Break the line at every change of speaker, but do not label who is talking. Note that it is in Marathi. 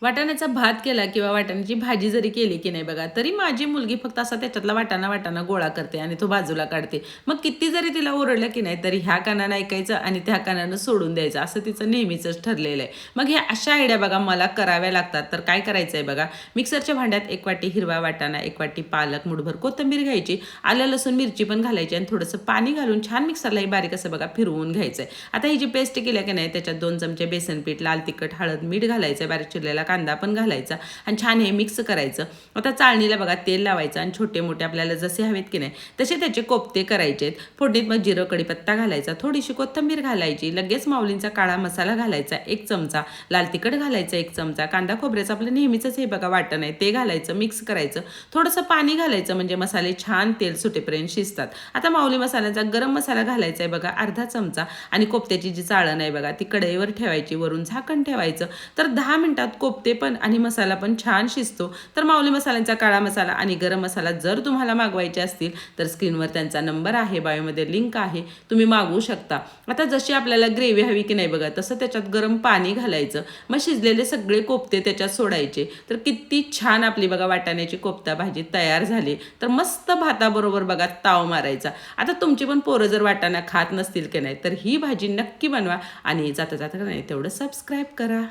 वाटाण्याचा भात केला किंवा वाटाण्याची भाजी जरी केली की नाही बघा, तरी माझी मुलगी फक्त असा त्याच्यातला वाटाणा वाटाणा गोळा करते आणि तो बाजूला काढते. मग किती जरी तिला ओरडलं की नाही, तरी ह्या कानानं ऐकायचं आणि त्या कानानं सोडून द्यायचं, असं तिचं नेहमीचंच ठरलेलं आहे. मग ह्या अशा आयडिया बघा मला कराव्या लागतात. तर काय करायचं आहे बघा, मिक्सरच्या भांड्यात 1 वाटी हिरवा वाटाणा, 1 वाटी पालक, मुठभर कोथिंबीर घ्यायची, आलं लसूण मिरची पण घालायची आणि थोडंसं पाणी घालून छान मिक्सरलाही बारीक असं बघा फिरवून घ्यायचं आहे. आता ही जी पेस्ट केली की नाही, त्याच्यात 2 चमचे बेसन पीठ, लाल तिखट, हळद, मीठ घालायचं, बारीक चिरलेला कांदा पण घालायचा आणि छान हे मिक्स करायचं. आता चाळणीला बघा तेल लावायचं आणि छोटे मोठे आपल्याला जसे हवेत की नाही तसे त्याचे कोफ्ते करायचे आहेत. फोडणीत मग जिरं कढीपत्ता घालायचा, थोडीशी कोथिंबीर घालायची, लगेच माऊलींचा काळा मसाला घालायचा 1 चमचा, लाल तिखट घालायचं 1 चमचा, कांदा खोबऱ्याचं आपलं नेहमीचंच हे बघा वाटण आहे ते घालायचं, मिक्स करायचं, थोडंसं पाणी घालायचं म्हणजे मसाले छान तेल सुटेपर्यंत शिजतात. आता माऊली मसाल्याचा गरम मसाला घालायचा आहे बघा अर्धा चमचा आणि कोफ्त्याची जी चाळण आहे बघा ती कढईवर ठेवायची, वरून झाकण ठेवायचं. तर 10 मिनिटात कोफ्ते पण आणि मसाला पण छान शिजतो. तर माऊली मसाल्यांचा काळा मसाला आणि गरम मसाला जर तुम्हाला मागवायचे असतील तर स्क्रीनवर त्यांचा नंबर आहे, बायोमध्ये लिंक आहे, तुम्ही मागवू शकता. आता जशी आपल्याला ग्रेव्ही हवी की नाही बघा, तसं त्याच्यात गरम पाणी घालायचं, मग शिजलेले सगळे कोफ्ते त्याच्यात सोडायचे. तर किती छान आपली बघा वाटाण्याची कोफ्ता भाजी तयार झाली. तर मस्त भाताबरोबर बघा ताव मारायचा. आता तुमची पण पोरं जर वाटाणा खात नसतील की नाही, तर ही भाजी नक्की बनवा आणि जाता जाता नाही तेवढं सबस्क्राईब करा.